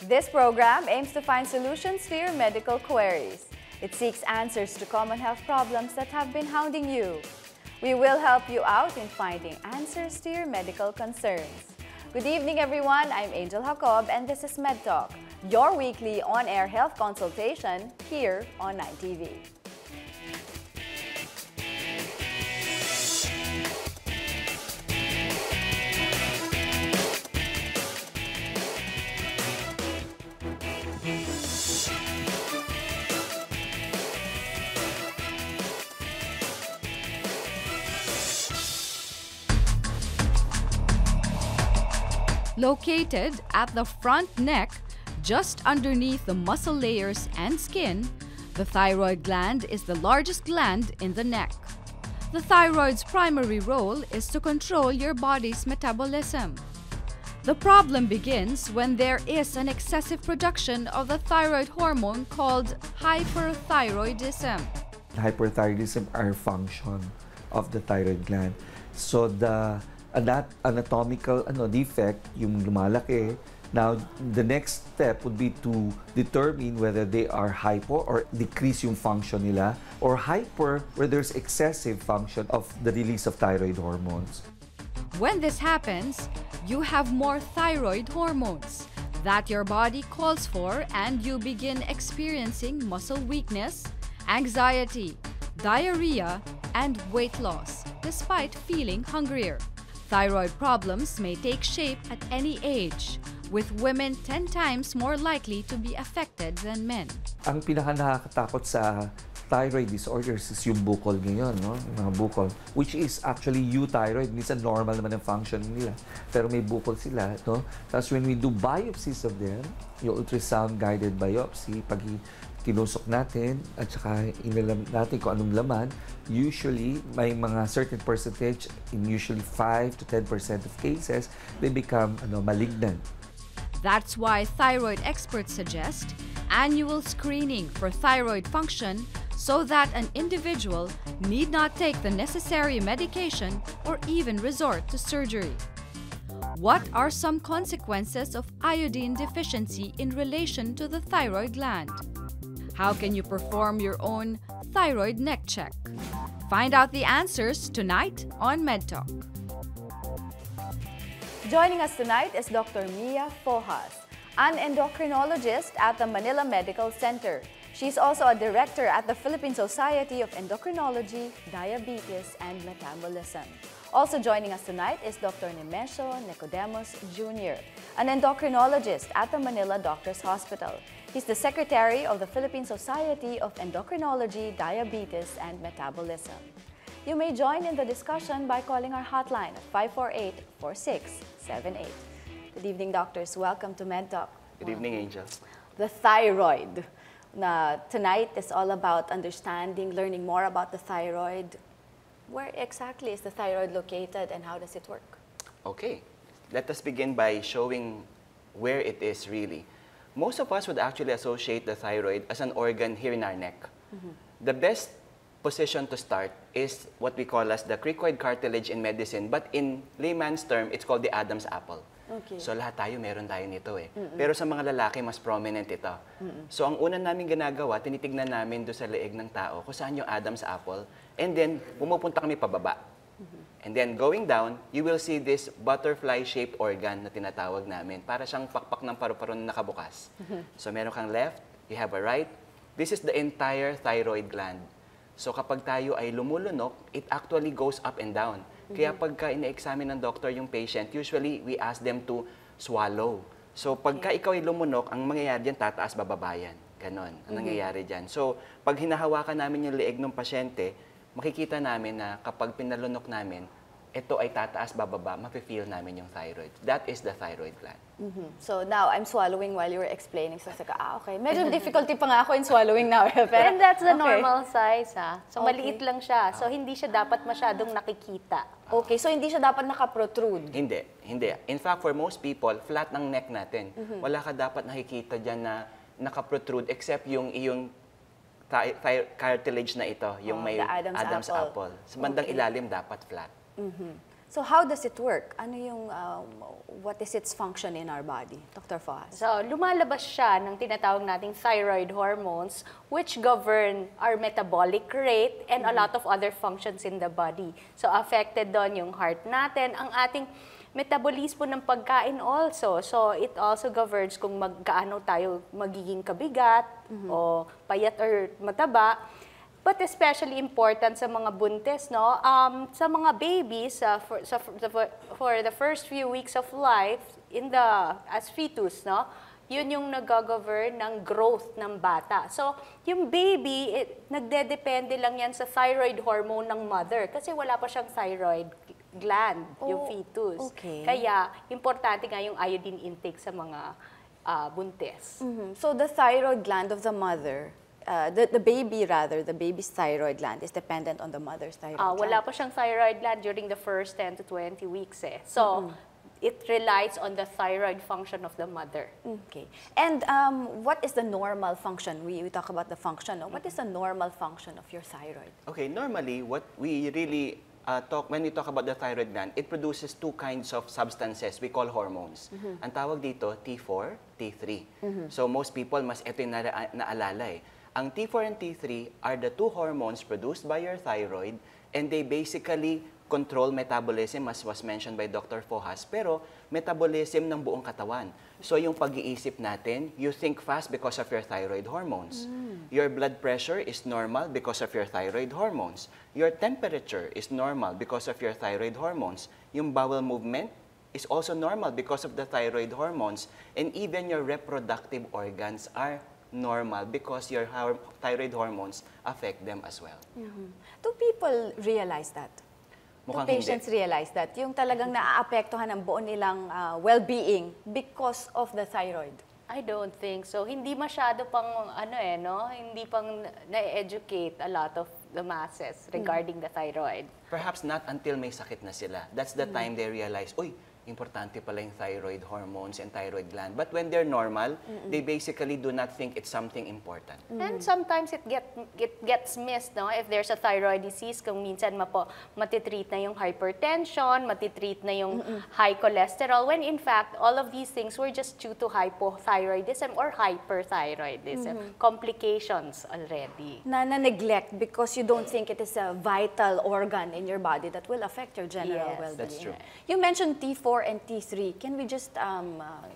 This program aims to find solutions to your medical queries. It seeks answers to common health problems that have been hounding you. We will help you out in finding answers to your medical concerns. Good evening, everyone. I'm Angel Jacob, and this is MedTalk, your weekly on-air health consultation here on 9TV. Located at the front neck, just underneath the muscle layers and skin, the thyroid gland is the largest gland in the neck. The thyroid's primary role is to control your body's metabolism. The problem begins when there is an excessive production of the thyroid hormone called hyperthyroidism. Hyperthyroidism are function of the thyroid gland. So the anatomical defect, yung lumalaki. Now, the next step would be to determine whether they are hypo or decrease yung function nila, or hyper where there's excessive function of the release of thyroid hormones. When this happens, you have more thyroid hormones that your body calls for, and you begin experiencing muscle weakness, anxiety, diarrhea, and weight loss, despite feeling hungrier. Thyroid problems may take shape at any age, with women 10 times more likely to be affected than men. Ang pinaka-nakakatakot sa thyroid disorders is yung bukol ngayon, no? Yung mga bukol, which is actually euthyroid. Minsan normal naman ang function nila, pero may bukol sila, no? Tapos when we do biopsies of them, yung ultrasound-guided biopsy, pag tinusok natin at saka inalam natin kung anong laman, usually may mga certain percentage, in usually 5 to 10% of cases, they become malignant. That's why thyroid experts suggest annual screening for thyroid function so that an individual need not take the necessary medication or even resort to surgery. What are some consequences of iodine deficiency in relation to the thyroid gland? How can you perform your own thyroid neck check? Find out the answers tonight on MedTalk. Joining us tonight is Dr. Mia Fojas, an endocrinologist at the Manila Medical Center. She's also a director at the Philippine Society of Endocrinology, Diabetes, and Metabolism. Also joining us tonight is Dr. Nemesio Nicodemus Jr., an endocrinologist at the Manila Doctors Hospital. He's the secretary of the Philippine Society of Endocrinology, Diabetes, and Metabolism. You may join in the discussion by calling our hotline at 548-4678. Good evening, doctors. Welcome to MedTalk. Good evening, Angel. The thyroid. Tonight is all about understanding, learning more about the thyroid. Where exactly is the thyroid located and how does it work? Okay, let us begin by showing where it is really. Most of us would actually associate the thyroid as an organ here in our neck. The best position to start is what we call as the cricoid cartilage in medicine, but in layman's term, it's called the Adam's apple. Okay. So lahat meron tayo nito eh. Pero sa mga lalaki, mas prominent ito. So ang una namin ginagawa, tinitignan namin doon sa leeg ng tao kung saan yung Adam's apple, and then pumupunta kami pababa. And then going down, you will see this butterfly-shaped organ na tinatawag namin. Para siyang pakpak ng paru-paro na nakabukas. So meron kang left, you have a right. This is the entire thyroid gland. So kapag tayo ay lumulunok, it actually goes up and down. Kaya pagka ina-examine ng doctor yung patient, usually we ask them to swallow. So pagka ikaw ay lumunok, ang mangyayari dyan, tataas bababa yan. Ganon ang nangyayari dyan. So pag hinahawakan namin yung leeg ng pasyente, makikita namin na kapag pinalunok namin, ito ay tataas bababa, mafe-feel namin yung thyroid. That is the thyroid gland. So now, I'm swallowing while you were explaining. So, okay. Medyo difficulty pa nga ako in swallowing now. Pero, And that's the okay. normal size, ha? So, Okay. maliit lang siya. So, hindi siya dapat masyadong nakikita. Okay, so hindi siya dapat nakaprotrude. Hindi, hindi. In fact, for most people, flat ng neck natin. Wala ka dapat nakikita dyan na nakaprotrude except yung iyong cartilage na ito, yung may the Adam's apple. Sa bandang ilalim, dapat flat. So how does it work? Ano yung, what is its function in our body? Dr. Fohas? So, lumalabas siya ng tinatawag nating thyroid hormones which govern our metabolic rate and a lot of other functions in the body. So, affected doon yung heart natin, ang ating metabolismo ng pagkain also. So, it also governs kung magkaano tayo magiging kabigat o payat or mataba. But especially important sa mga buntis, no? Sa mga babies, for the first few weeks of life, as fetus, no? Yun yung nag-govern ng growth ng bata. So, yung baby, nagdedepende lang yan sa thyroid hormone ng mother kasi wala pa siyang thyroid gland, yung fetus. Okay. Kaya, importante nga yung iodine intake sa mga buntis. So the thyroid gland of the mother, the baby's thyroid gland is dependent on the mother's thyroid gland. Wala pa siyang thyroid gland during the first 10 to 20 weeks eh. So, it relies on the thyroid function of the mother. Okay. And what is the normal function? We talk about the function. No? What is the normal function of your thyroid? Okay, normally, what we really when we talk about the thyroid gland, it produces two kinds of substances we call hormones. Ang tawag dito, T4, T3. So most people, mas ito yung naalala eh. Ang T4 and T3 are the two hormones produced by your thyroid and they basically control metabolism as was mentioned by Dr. Fohas, pero metabolism ng buong katawan. So yung pag-iisip natin, you think fast because of your thyroid hormones. Your blood pressure is normal because of your thyroid hormones. Your temperature is normal because of your thyroid hormones. Yung bowel movement is also normal because of the thyroid hormones. And even your reproductive organs are normal because your thyroid hormones affect them as well. Do people realize that? Mukhang Do patients realize that? Yung talagang naaapektuhan ang buo nilang well-being because of the thyroid? I don't think so. Hindi masyado pang hindi pang na-educate a lot of the masses regarding the thyroid. Perhaps not until may sakit na sila. That's the time they realize, uy, importante pala yung thyroid hormones and thyroid gland. But when they're normal, they basically do not think it's something important. And sometimes it gets missed, no? If there's a thyroid disease, kung minsan matitreat na yung hypertension, matitreat na yung high cholesterol, when in fact, all of these things were just due to hypothyroidism or hyperthyroidism. Complications already. Na-neglect because you don't think it is a vital organ in your body that will affect your general Yes, well-being. that's true. You mentioned T4 and T3. Can we just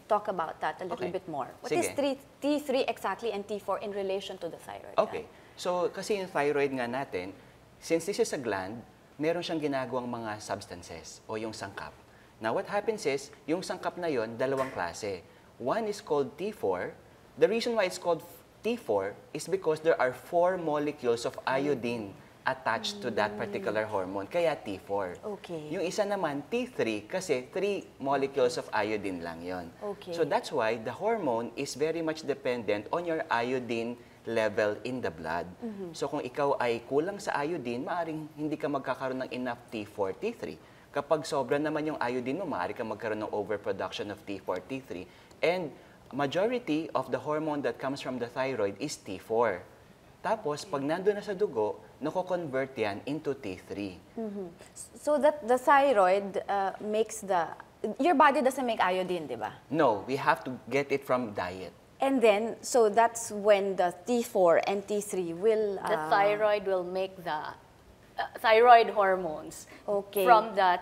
talk about that a little Okay. bit more? What Sige. is T3 exactly and T4 in relation to the thyroid Okay. So, kasi yung thyroid nga natin, since this is a gland, meron siyang ginagawang mga substances o yung sangkap. Now, what happens is, yung sangkap na yon dalawang klase. One is called T4. The reason why it's called T4 is because there are 4 molecules of iodine attached to that particular hormone, kaya T4. Okay. Yung isa naman, T3, kasi 3 molecules of iodine lang yon. Okay. So that's why the hormone is very much dependent on your iodine level in the blood. So kung ikaw ay kulang sa iodine, maaring hindi ka magkakaroon ng enough T4, T3. Kapag sobra naman yung iodine mo, maaari ka magkaroon ng overproduction of T4, T3. And majority of the hormone that comes from the thyroid is T4. Tapos, pag nandun na sa dugo, nako-convert yan into T3. So that the thyroid makes your body doesn't make iodine, di ba? No, we have to get it from diet. And then, so that's when the T4 and T3 will... The thyroid will make the thyroid hormones from the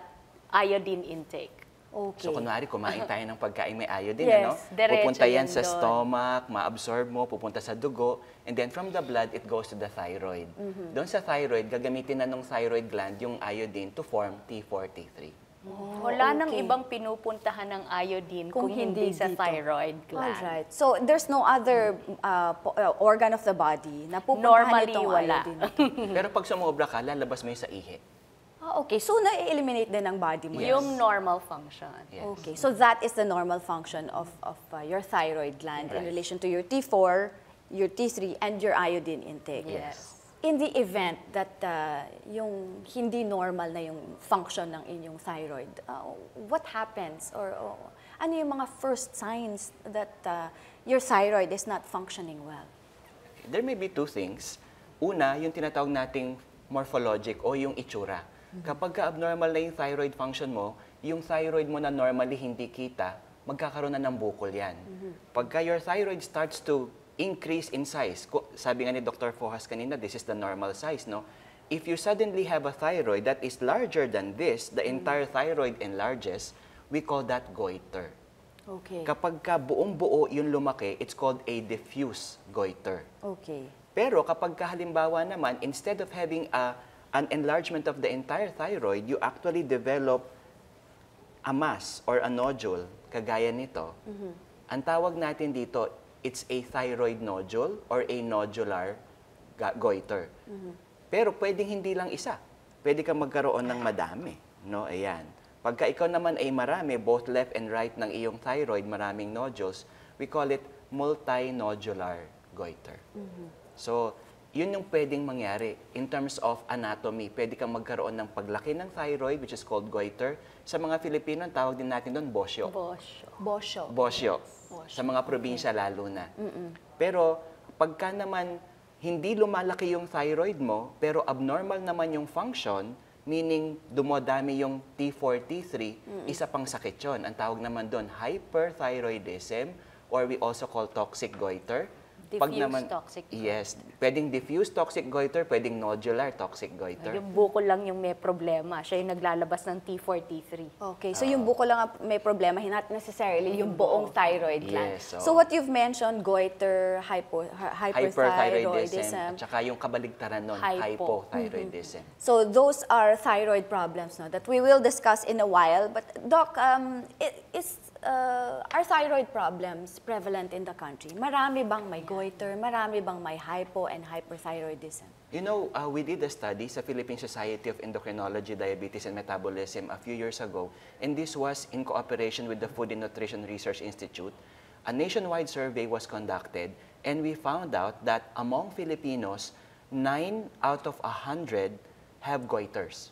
iodine intake. Okay. So, kunwari, kumain tayo ng pagkain may iodine, Yes, ano? diretso Pupunta yan yun sa doon. stomach, ma-absorb mo, pupunta sa dugo, and then from the blood, it goes to the thyroid. Doon sa thyroid, gagamitin na ng thyroid gland yung iodine to form T4, T3. Wala nang okay. ibang pinupuntahan ng iodine kung hindi sa dito. thyroid gland. Alright. So there's no other organ of the body na pupuntahan Normally, itong wala. iodine na to. Pero pag sumobra ka, lalabas mo yung sa ihi. Okay. So na-eliminate din ng body mo. Yes. Yung normal function. Yes. Okay. So that is the normal function of your thyroid gland in Right. relation to your T4, your T3, and your iodine intake. Yes. In the event that yung hindi normal na yung function ng inyong thyroid, what happens? Or ano yung mga first signs that your thyroid is not functioning well? There may be two things. Una, yung tinatawag nating morphologic o yung itsura. Kapag abnormal na yung thyroid function mo, yung thyroid mo na normally hindi kita, magkakaroon na ng bukol yan. Pagka your thyroid starts to increase in size, sabi nga ni Dr. Fohas kanina, this is the normal size, no? If you suddenly have a thyroid that is larger than this, the entire thyroid enlarges, we call that goiter. Okay. Kapag ka buong-buo yung lumaki, it's called a diffuse goiter. Okay. Pero kapag ka halimbawa naman, instead of having an enlargement of the entire thyroid, you actually develop a mass or a nodule, kagaya nito. Ang tawag natin dito, it's a thyroid nodule or a nodular goiter. Pero pwedeng hindi lang isa. Pwede kang magkaroon ng madami. No? Ayan. Pagka ikaw naman ay marami, both left and right ng iyong thyroid, maraming nodules, we call it multinodular goiter. So, yun yung pwedeng mangyari in terms of anatomy. Pwede kang magkaroon ng paglaki ng thyroid, which is called goiter. Sa mga Filipino, ang tawag din natin doon, bosyo. Bosyo. Bosyo. Sa mga probinsya lalo na. Pero, pagka naman hindi lumalaki yung thyroid mo, pero abnormal naman yung function, meaning dumadami yung T4, T3, isa pang sakit yun. Ang tawag naman doon, hyperthyroidism, or we also call toxic goiter. Diffuse toxic goiter. Yes. Pwedeng diffuse toxic goiter, pwedeng nodular toxic goiter. Yung bukol lang yung may problema. Siya yung naglalabas ng T4, T3. Okay, so yung buko lang ang may problema, not necessarily yung buong thyroid gland. Yes, So what you've mentioned, goiter, hyperthyroidism. At saka yung kabaligtaran nun, hypothyroidism. So those are thyroid problems no, that we will discuss in a while. But Doc, are thyroid problems prevalent in the country? Marami bang may goiter? Marami bang may hypo and hyperthyroidism? You know, we did a study sa Philippine Society of Endocrinology, Diabetes and Metabolism a few years ago, and this was in cooperation with the Food and Nutrition Research Institute. A nationwide survey was conducted, and we found out that among Filipinos, 9 out of 100 have goiters.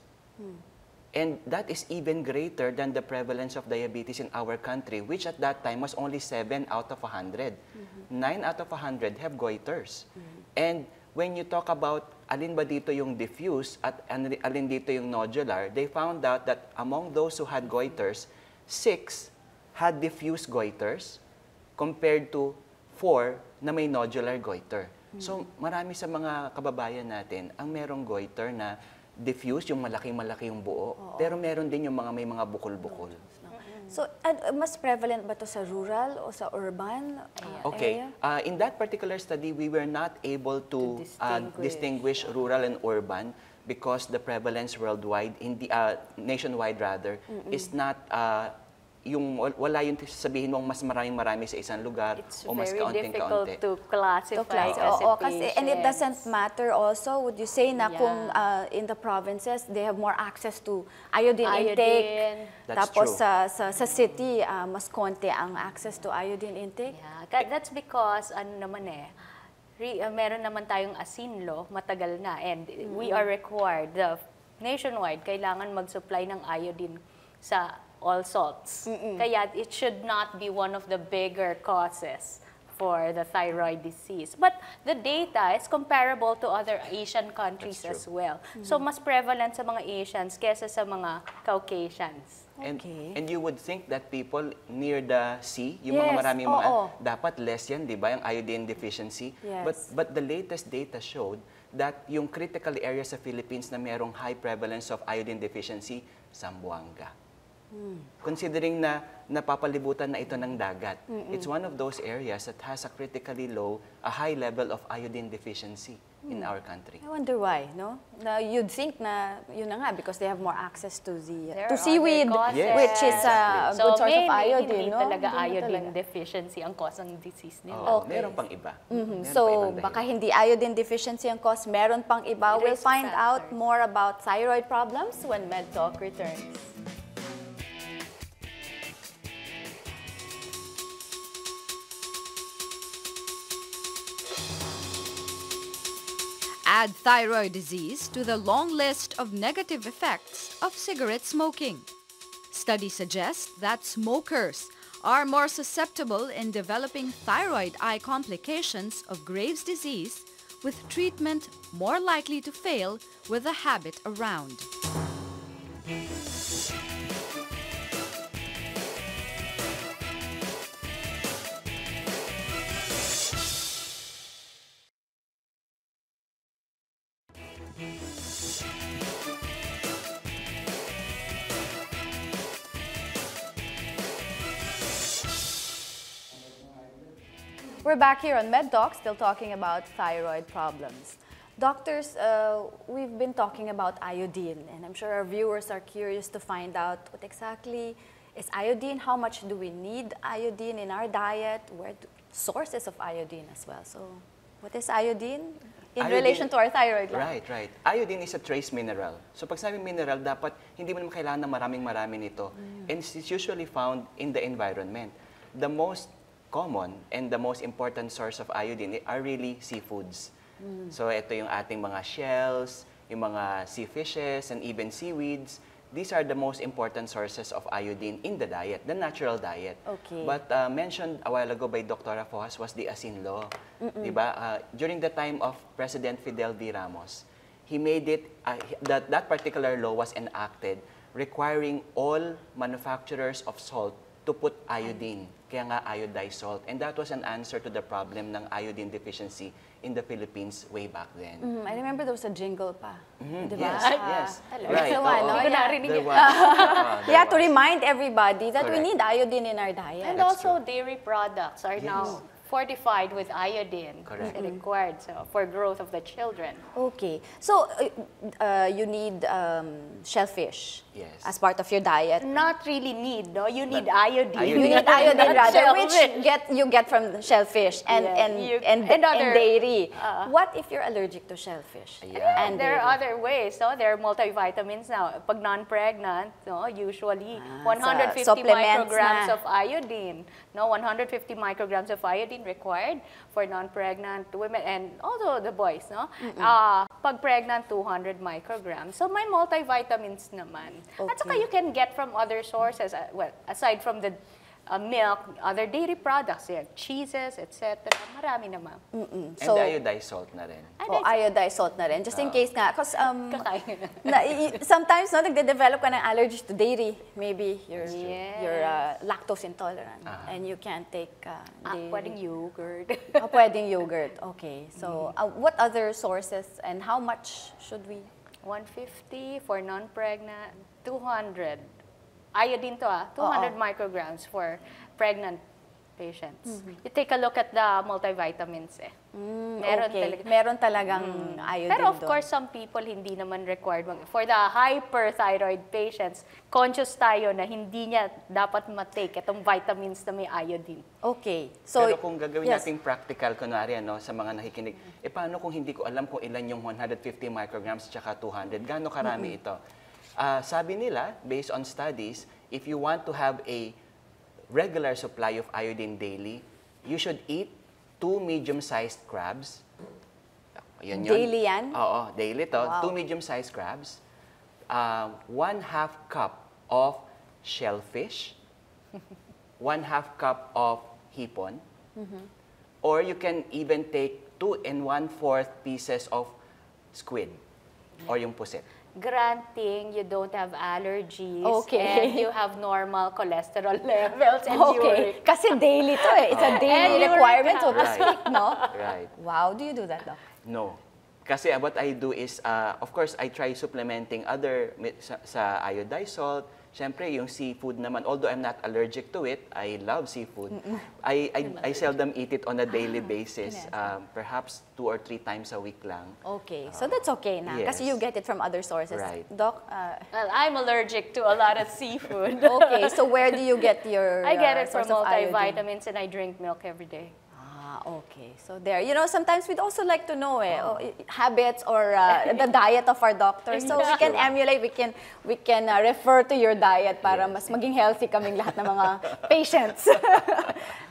And that is even greater than the prevalence of diabetes in our country, which at that time was only 7 out of 100. 9 out of 100 have goiters. And when you talk about alin ba dito yung diffuse at alin dito yung nodular, they found out that among those who had goiters, 6 had diffuse goiters compared to 4 na may nodular goiter. So marami sa mga kababayan natin ang merong goiter na diffuse, yung malaking-malaki yung buo, pero meron din yung mga may mga bukol-bukol. So, mas prevalent ba to sa rural o sa urban Okay. area? In that particular study, we were not able to distinguish rural and urban because the prevalence worldwide, nationwide rather, is not yung wala yung sabihin mong mas marami sa isang lugar o mas kaunting-kaunti. It's very difficult to classify Kasi and it doesn't matter also, would you say na kung in the provinces, they have more access to iodine intake. That's Tapos true. sa city, mas konti ang access to iodine intake. Yeah, that's because, meron naman tayong asin law, matagal na, and we are required, nationwide, kailangan mag-supply ng iodine sa all salts. Kaya it should not be one of the bigger causes for the thyroid disease. But the data is comparable to other Asian countries as well. So mas prevalent sa mga Asians kesa sa mga Caucasians. And you would think that people near the sea, yung mga maraming mga, dapat less yan, di ba? Yung iodine deficiency. Yes. But the latest data showed that yung critical areas sa Philippines na merong high prevalence of iodine deficiency, Zamboanga. Considering na napapalibutan na ito ng dagat, it's one of those areas that has a critically low, a high level of iodine deficiency in our country. I wonder why, no? Na you'd think na yun na nga because they have more access to the There to are seaweed, other causes. which is a good source of iodine, hindi no? talaga Hindi iodine talaga. deficiency ang cause ng disease nila. Oo, meron pang iba. Meron So, pang ibang baka dahilan. hindi iodine deficiency ang cause, meron pang iba. We'll Risk find out factors. more about thyroid problems when MedTalk returns. Add thyroid disease to the long list of negative effects of cigarette smoking. Studies suggest that smokers are more susceptible in developing thyroid eye complications of Graves' disease, with treatment more likely to fail with the habit around. We're back here on MedTalk, still talking about thyroid problems. Doctors, we've been talking about iodine, and I'm sure our viewers are curious to find out what exactly is iodine, how much do we need iodine in our diet, sources of iodine as well. So, what is iodine in relation to our thyroid gland? Right. Iodine is a trace mineral. So pag sabi mineral, dapat hindi mo naman kailangan ng maraming-marami nito. And it's usually found in the environment. The most common and the most important source of iodine are really seafoods. So ito yung ating mga shells, yung mga sea fishes, and even seaweeds. These are the most important sources of iodine in the diet, the natural diet. Okay. But mentioned a while ago by Dr. Fojas was the asin law. Diba? During the time of President Fidel V. Ramos, he made it, that particular law was enacted requiring all manufacturers of salt to put iodine, kaya nga iodized salt. And that was an answer to the problem ng iodine deficiency in the Philippines way back then. I remember there was a jingle pa. Diba? Yes. Right. That's the one, no? Hindi ko Yeah. narinig There yun. was. Yeah, to remind everybody that we Correct. need iodine in our diet. And also dairy products are now fortified with iodine. Correct. It's required for growth of the children. Okay. So, you need shellfish Yes. as part of your diet. Not really need, no? You need iodine. You need iodine Not rather, which shellfish. you get from the shellfish and, Yeah. and other- dairy. What if you're allergic to shellfish? Yeah. And There dairy? are other ways, no? There are multivitamins now. Pag non-pregnant, no, usually 150 supplements micrograms na. of iodine. No, 150 micrograms of iodine required for non-pregnant women and also the boys, no? Pag pregnant, 200 micrograms. So may multivitamins naman. At saka Okay. you can get from other sources, well, aside from the milk, other dairy products, yeah, cheeses, etc. Marami naman. And So, iodized salt na rin. o iodized salt na rin. Just in case nga. Because Kakain sometimes no, nagde-develop ka ng allergies to dairy. Maybe you're lactose intolerant and you can't take dairy. pwedeng yogurt. Pwedeng yogurt. Okay. So, what other sources and how much should we? 150 for non-pregnant, 200. Iodine to 200 micrograms for pregnant patients. You take a look at the multivitamins Meron talagang iodine Pero of doon. course, some people hindi naman required. For the hyperthyroid patients, conscious tayo na hindi niya dapat matake itong vitamins na may iodine. Okay. So, Pero kung gagawin yes. nating practical, kunwari, sa mga nakikinig, paano kung hindi ko alam kung ilan yung 150 micrograms tsaka 200? Gaano karami ito? Sabi nila, based on studies, if you want to have a regular supply of iodine daily, you should eat 2 medium-sized crabs. Yun. Daily yan? Oo, daily to. Wow. 2 medium-sized crabs. 1/2 cup of shellfish. 1/2 cup of hipon. Or you can even take 2 1/4 pieces of squid or yung pusit. Granting you don't have allergies Okay. and you have normal cholesterol levels and Okay. Kasi daily to eh. It's a daily And requirement, so to Right. speak, no? Right. Wow. Do you do that, Doc? No. Kasi what I do is, of course, I try supplementing other sa iodized salt. Siyempre, yung seafood naman, although I'm not allergic to it, I love seafood. I seldom eat it on a daily basis. Perhaps 2 or 3 times a week lang. Okay. So that's okay na. Yes. Kasi you get it from other sources. Right. Doc, Well, I'm allergic to a lot of seafood. okay. So where do you get your I get it from source of iodine? multivitamins and I drink milk every day. Okay. So there, sometimes we'd also like to know habits or the diet of our doctors. So we can emulate, we can refer to your diet para mas maging healthy kaming lahat ng mga patients.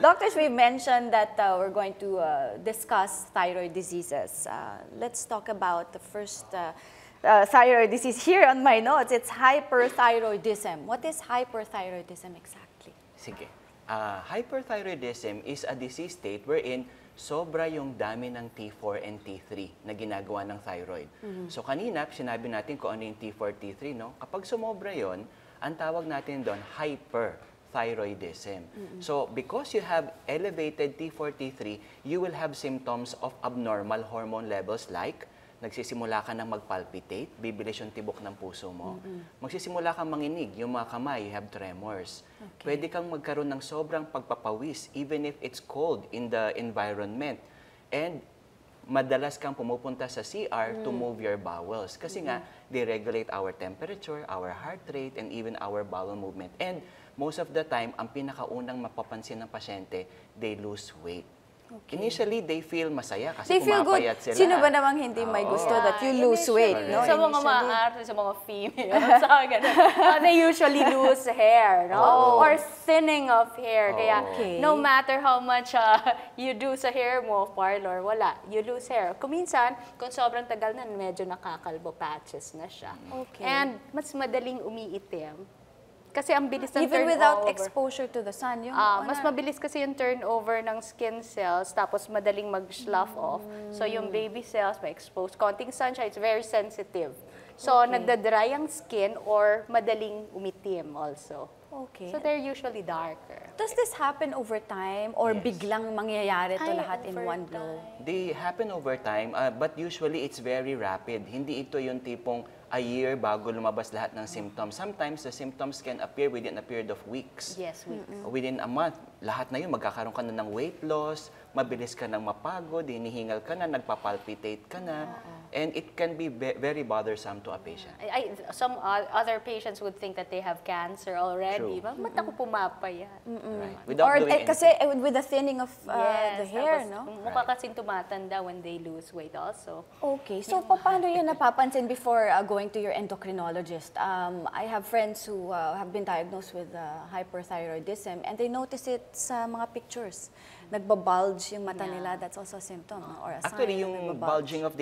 Doctors, we mentioned that we're going to discuss thyroid diseases. Let's talk about the first thyroid disease here on my notes. It's hyperthyroidism. What is hyperthyroidism exactly? Sige. Hyperthyroidism is a disease state wherein sobra yung dami ng T4 and T3 na ginagawa ng thyroid. So kanina, sinabi natin kung ano yung T4, T3, no? Kapag sumobra yon, ang tawag natin doon, hyperthyroidism. So because you have elevated T4, T3, you will have symptoms of abnormal hormone levels like nagsisimula ka ng magpalpitate, bibilis yung tibok ng puso mo. Magsisimula kang manginig, yung mga kamay, you have tremors. Pwede kang magkaroon ng sobrang pagpapawis even if it's cold in the environment. And madalas kang pumupunta sa CR to move your bowels. Kasi nga, they regulate our temperature, our heart rate, and even our bowel movement. And most of the time, ang pinakaunang mapapansin ng pasyente, they lose weight. Initially, they feel masaya kasi They feel good. pumapayat sila. Sino ba namang hindi may gusto that you lose weight, no? Sa mga maarte, sa mga females, they usually lose hair, no? Or thinning of hair. Kaya no matter how much you do sa hair mo, parlor, wala. You lose hair. Kuminsan, kung sobrang tagal na, medyo nakakalbo patches na siya. And mas madaling umiitim. Kasi ang bilis ng Even turnover. without exposure to the sun, yung Mas mabilis kasi yung turnover ng skin cells, tapos madaling mag-slough off. So yung baby cells, may exposed konting sunshine, it's very sensitive. So nagda-dry ang skin or madaling umitim also. Okay. So they're usually darker. Does this happen over time or biglang mangyayari to lahat in one blow? They happen over time, but usually it's very rapid. Hindi ito yung tipong a year bago lumabas lahat ng symptoms. Sometimes the symptoms can appear within a period of weeks. Yes, weeks. Within a month, lahat na yun, magkakaroon ka na ng weight loss, mabilis ka nang mapagod, hinihingal ka na, nagpapalpitate ka na, and it can be very bothersome to a patient. Some other patients would think that they have cancer already. True. Ba't ako pumapayat? Right. Without Or doing kasi anything. with the thinning of the hair, no? Mukha kasing tumatanda when they lose weight also. Okay. So, paano yan napapansin before going to your endocrinologist? I have friends who have been diagnosed with hyperthyroidism and they notice it sa mga pictures. Nagbabulge yung mata nila. That's also a symptom or a sign. Actually, na yung nagbabulge. bulging of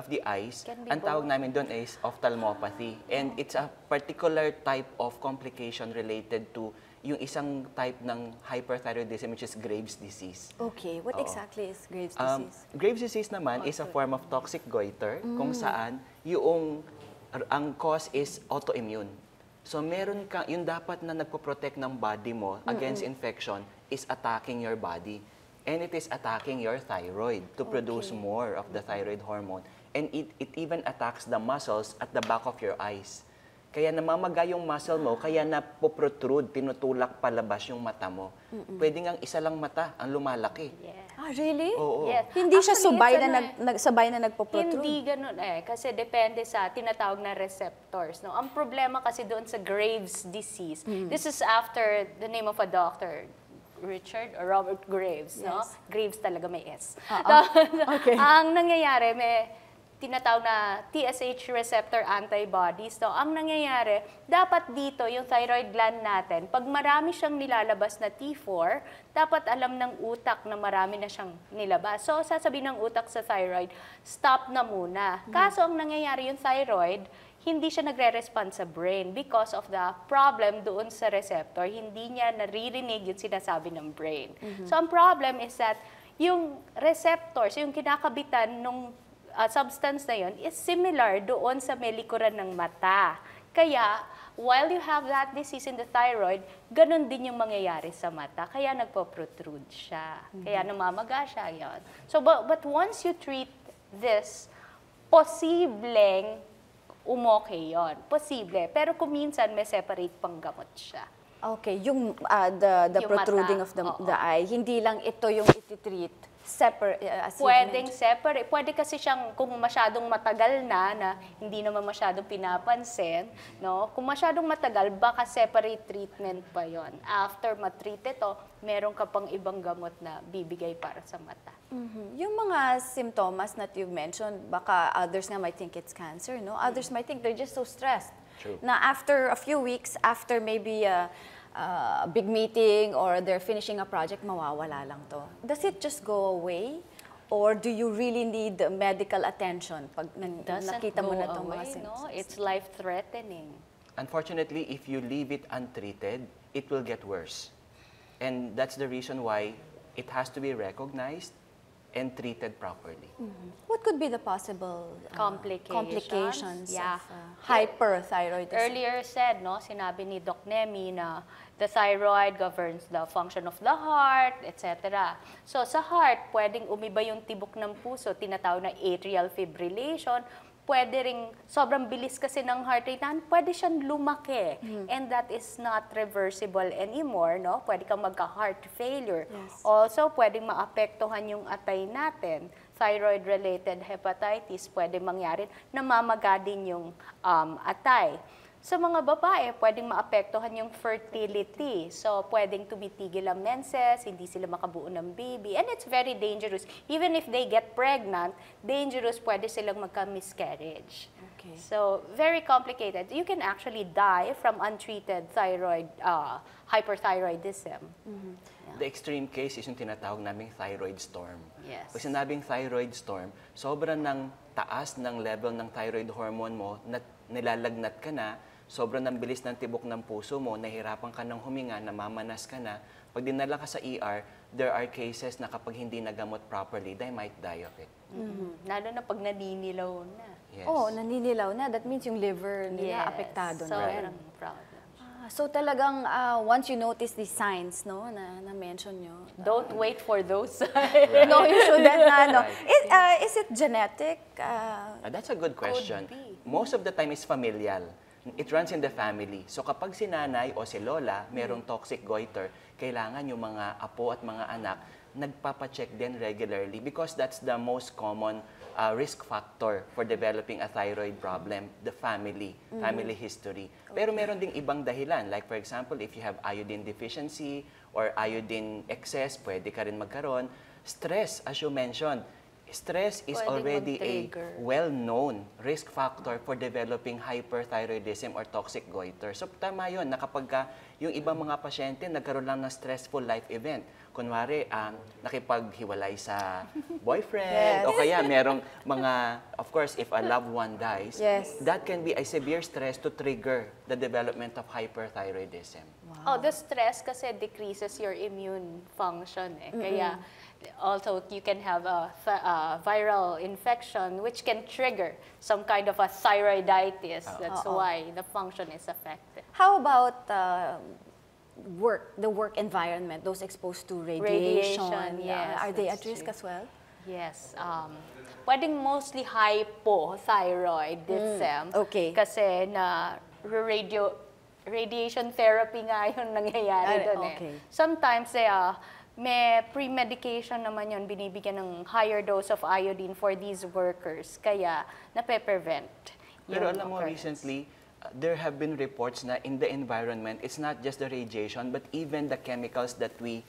the eyes, Can be ang tawag namin doon is ophthalmopathy. And it's a particular type of complication related to yung isang type ng hyperthyroidism, which is Graves' disease. Okay. What exactly is Graves' disease? Graves' disease naman is a form of toxic goiter kung saan ang cause is autoimmune. So meron ka, yung dapat na nagpo-protect ng body mo against infection is attacking your body. And it is attacking your thyroid to produce more of the thyroid hormone. And it even attacks the muscles at the back of your eyes. Kaya namamaga yung muscle mo, kaya napoprotrude, tinutulak palabas yung mata mo. Pwede ngang isa lang mata ang lumalaki. Really? Oo. Yes. Hindi siya Actually, sabay na nagpo-protrude? Hindi ganun kasi depende sa tinatawag na receptors. No? Ang problema kasi doon sa Graves' disease, this is after the name of a doctor, Richard or Robert Graves. No? Graves talaga may S. Okay. Ang nangyayari, may tinatawag na TSH receptor antibodies. No? Ang nangyayari, dapat dito, yung thyroid gland natin, pag marami siyang nilalabas na T4, dapat alam ng utak na marami na siyang nilabas. So, sasabihin ng utak sa thyroid, stop na muna. Kaso, ang nangyayari yung thyroid, hindi siya nagre-respond sa brain because of the problem doon sa receptor. Hindi niya naririnig yung sinasabi ng brain. So, ang problem is that yung receptors, yung kinakabitan nung substance na yun is similar doon sa may likuran ng mata. Kaya, while you have that disease in the thyroid, ganun din yung mangyayari sa mata. Kaya nagpo-protrude siya. Kaya namamaga siya yun. So, but once you treat this, posibleng umokay yun. Posible. Pero kung minsan, may separate pang gamot siya. Okay, yung the Yung protruding mata. of the eye, hindi lang ito yung iti-treat separate as you Pwedeng mentioned. separate. Pwede kasi siyang, kung masyadong matagal na hindi naman masyadong pinapansin, no? Kung masyadong matagal, baka separate treatment pa yon. After matreat ito, meron ka pang ibang gamot na bibigay para sa mata. Yung mga symptoms that you've mentioned, baka others nga might think it's cancer, no? Others might think they're just so stressed. True. Na after a few weeks, after maybe a big meeting or they're finishing a project, mawawala lang to. Does it just go away? Or do you really need medical attention pag nakita mo na itong mga symptoms? No? It's life-threatening. Unfortunately, if you leave it untreated, it will get worse. And that's the reason why it has to be recognized and treated properly. What could be the possible complications Yeah. of hyperthyroidism? Earlier said, no, sinabi ni Doc Nemi na the thyroid governs the function of the heart, etc. So sa heart, pwedeng umiba yung tibok ng puso, tinatawag na atrial fibrillation. Pwede ring, sobrang bilis kasi ng heart rate natin, pwede siyang lumaki. And that is not reversible anymore, no? Pwede kang magka-heart failure. Yes. Also, pwedeng maapektuhan yung atay natin. Thyroid-related hepatitis, pwede mangyari, namamaga din yung atay. Sa mga babae, pwedeng maapektuhan yung fertility. So, pwedeng tumitigil ang menses, hindi sila makabuo ng baby. And it's very dangerous. Even if they get pregnant, dangerous, pwede silang magka-miscarriage. Okay. So, very complicated. You can actually die from untreated thyroid, hyperthyroidism. The extreme case is yung tinatawag naming thyroid storm. Yes. Pag sinabing thyroid storm, sobrang ng taas ng level ng thyroid hormone mo, na nilalagnat ka na, sobrang ng bilis ng tibok ng puso mo, nahihirapan ka ng huminga, namamanas ka na. Pag dinala ka sa ER, there are cases na kapag hindi nagamot properly, they might die of it. Lalo na pag naninilaw na. Yes. Oh, naninilaw na. That means yung liver nila apektado na. Sobrang problem. So talagang once you notice these signs, no, na mention nyo, Don't wait for those. no, you shouldn't na, no. Right. Is it genetic? That's a good question. be. Most of the time is familial. It runs in the family. So kapag si nanay o si lola merong toxic goiter, kailangan yung mga apo at mga anak nagpapacheck din regularly because that's the most common risk factor for developing a thyroid problem, the family history. Pero meron ding ibang dahilan. Like for example, if you have iodine deficiency or iodine excess, pwede ka rin magkaroon. Stress, as you mentioned, stress is Pwedeng already a mag-trigger. well-known risk factor for developing hyperthyroidism or toxic goiter. So tama yun, na kapag yung ibang mga pasyente nagkaroon lang ng stressful life event, kunwari nakipaghiwalay sa boyfriend, Yes. o kaya merong mga, of course, if a loved one dies, Yes. that can be a severe stress to trigger the development of hyperthyroidism. Oh, the stress kasi decreases your immune function. Kaya also you can have a viral infection which can trigger some kind of a thyroiditis. That's why the function is affected. How about the work environment, those exposed to radiation? Radiation, yes, Are they at that's risk true. as well? Yes. Pwedeng mostly hypothyroidism. Okay. Kasi radiation therapy nga yung nangyayari doon okay. Sometimes may pre-medication naman yun, binibigyan ng higher dose of iodine for these workers. Kaya nape-prevent. Pero yung alam mo, occurrence. recently, there have been reports na in the environment, it's not just the radiation, but even the chemicals that we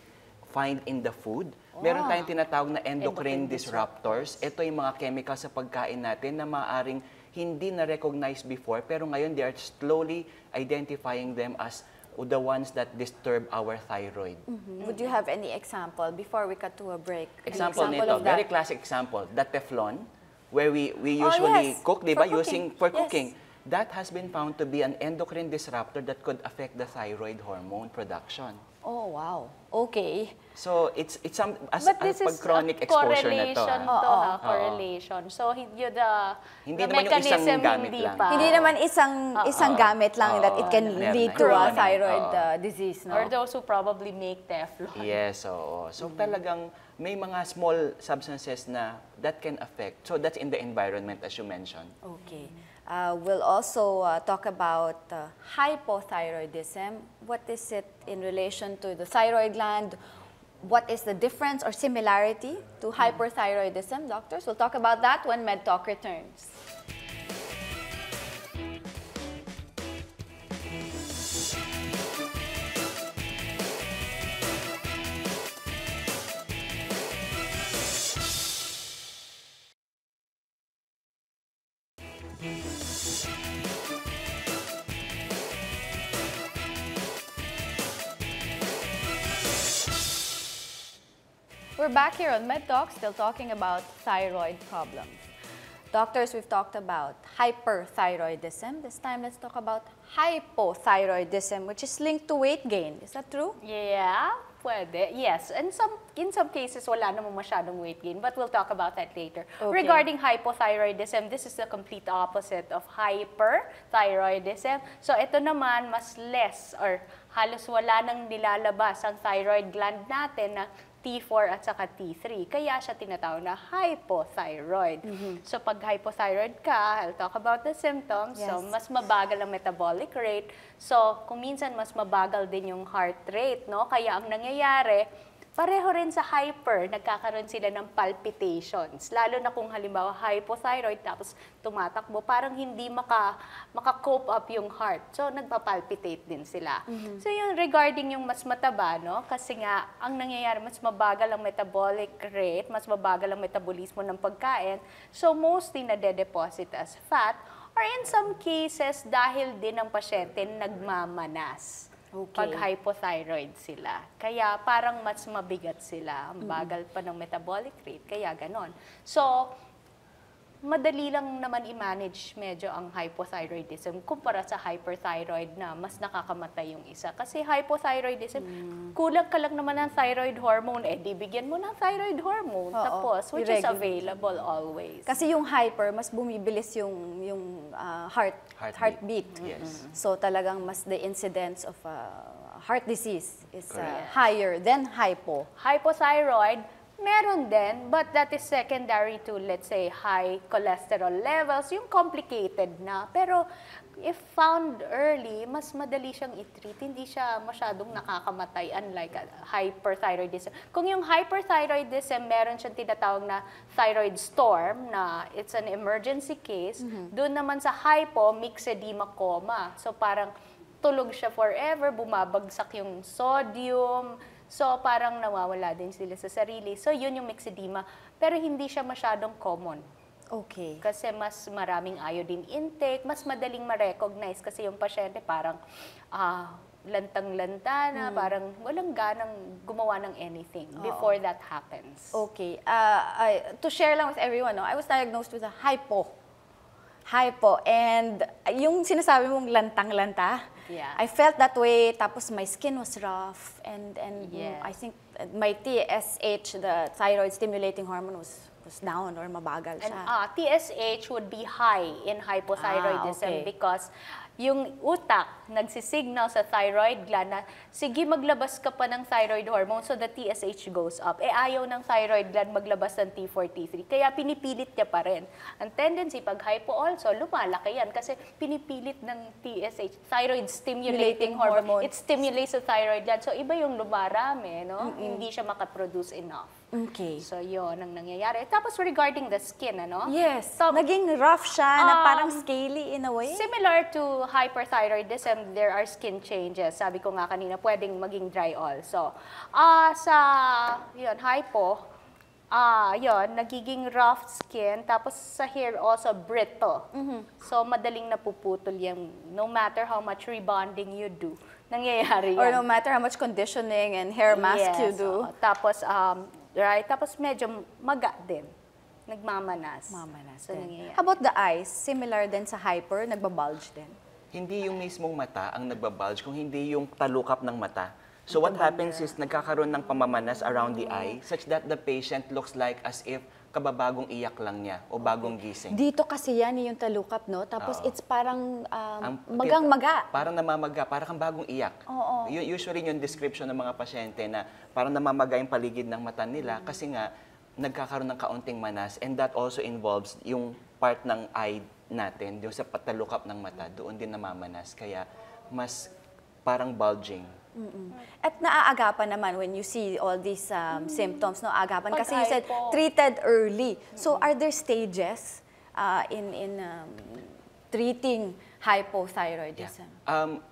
find in the food. Meron tayong tinatawag na endocrine disruptors. Ito yung mga chemicals sa pagkain natin na maaaring hindi na-recognize before, pero ngayon they are slowly identifying them as the ones that disturb our thyroid. Would you have any example before we cut to a break? An Example nito, of that? very classic example, the Teflon, where we usually yes. cook, di ba? For Using cooking. for Yes. cooking. That has been found to be an endocrine disruptor that could affect the thyroid hormone production. Oh, wow. Okay. So it's some as But this pag is chronic a exposure na to. correlation ah. correlation. So Hindi the naman yung isang mechanism gamit hindi lang. pa. Hindi naman isang gamit lang that it can Meron lead na to yun. a thyroid disease, no? Or those who probably make Teflon. Yes, oo. So talagang may mga small substances na that can affect. So that's in the environment as you mentioned. Okay. We'll also talk about hypothyroidism. What is it in relation to the thyroid gland? What is the difference or similarity to hyperthyroidism, doctors? We'll talk about that when MedTalk returns. We're back here on MedTalk, still talking about thyroid problems. Doctors, we've talked about hyperthyroidism. This time, let's talk about hypothyroidism, which is linked to weight gain. Is that true? Yeah, pwede. Yes. And in some cases, wala namang masyadong weight gain. But we'll talk about that later. Okay. Regarding hypothyroidism, this is the complete opposite of hyperthyroidism. So ito naman, mas less or halos wala nang nilalabas ang thyroid gland natin na T4 at saka T3. Kaya siya tinatawag na hypothyroid. So pag hypothyroid ka, I'll talk about the symptoms. Yes. So mas mabagal ang metabolic rate. So kung minsan mas mabagal din yung heart rate, no? Kaya ang nangyayari, pareho rin sa hyper, nagkakaroon sila ng palpitations. Lalo na kung halimbawa hypothyroid tapos tumatakbo, parang hindi maka-cope up yung heart. So nagpa-palpitate din sila. So yung regarding yung mas mataba, no? Kasi nga, ang nangyayari, mas mabagal ang metabolic rate, mas mabagal ang metabolismo ng pagkain. So mostly nade-deposit as fat or in some cases, dahil din ang pasyente nagmamanas. Pag hypothyroid sila. Kaya parang mas mabigat sila. Ang bagal pa ng metabolic rate. Kaya ganon. So, madali lang naman i-manage medyo ang hypothyroidism kumpara sa hyperthyroid na mas nakakamatay yung isa. Kasi hypothyroidism, kulang ka lang naman ng thyroid hormone, di bigyan mo ng thyroid hormone. Tapos, which is available always. Kasi yung hyper, mas bumibilis yung heartbeat. Yes. So talagang mas the incidence of heart disease is higher than hypo. Hypothyroid, meron din, but that is secondary to, let's say, high cholesterol levels, yung complicated na. Pero if found early, mas madali siyang i-treat. Hindi siya masyadong nakakamatay, unlike hyperthyroidism. Kung yung hyperthyroidism, meron siyang tinatawag na thyroid storm, na it's an emergency case. Doon naman sa hypo, myxedema coma. So parang tulog siya forever, bumabagsak yung sodium. So, parang nawawala din sila sa sarili. So, yun yung myxedema. Pero hindi siya masyadong common. Okay. Kasi mas maraming iodine intake, mas madaling ma-recognize kasi yung pasyente parang lantang-lanta na, parang walang ganang gumawa ng anything before that happens. Okay. To share lang with everyone, no, I was diagnosed with a hypo. And yung sinasabi mong lantang-lanta, I felt that way, tapos my skin was rough, and I think my TSH, the thyroid stimulating hormone, was down or mabagal siya. And TSH would be high in hypothyroidism because yung utak nagsisignal sa thyroid gland na, sige, maglabas ka pa ng thyroid hormone, so the TSH goes up. Ayaw ng thyroid gland maglabas ng T4, T3. Kaya pinipilit niya pa rin. Ang tendency, pag hypo also, lumalaki yan kasi pinipilit ng TSH, thyroid stimulating hormone. It stimulates the thyroid gland. So, iba yung lumarami, no? Hindi siya makaproduce enough. Okay. So, yun ang nangyayari. Tapos, regarding the skin, ano? Yes. So, naging rough siya, na parang scaly in a way. Similar to hyperthyroidism, there are skin changes. Sabi ko nga kanina, pwedeng maging dry also. Sa hypo, nagiging rough skin. Tapos sa hair also brittle. So madaling napuputol yan. No matter how much rebonding you do, nangyayari yan. Or no matter how much conditioning and hair mask you do. Tapos, tapos medyo maga din. Nagmamanas. So, nangyayari. How about the eyes? Similar din sa hyper, nagbabulge din. Hindi yung mismong mata ang nagbabulge, kung hindi yung talukap ng mata. So what happens is nagkakaroon ng pamamanas around the eye such that the patient looks like as if kababagong iyak lang niya o bagong gising. Dito kasi yan yung talukap, no? Tapos it's parang magang-maga. Parang namamaga, parang kang bagong iyak. Usually yung description ng mga pasyente na parang namamaga yung paligid ng mata nila kasi nga nagkakaroon ng kaunting manas, and that also involves yung part ng eye natin, yung sa patalukap ng mata, doon din namamanas. Kaya mas parang bulging. At naaagapan naman when you see all these symptoms, no? Aagapan. Kasi you said treated early. So are there stages in treating hypothyroidism?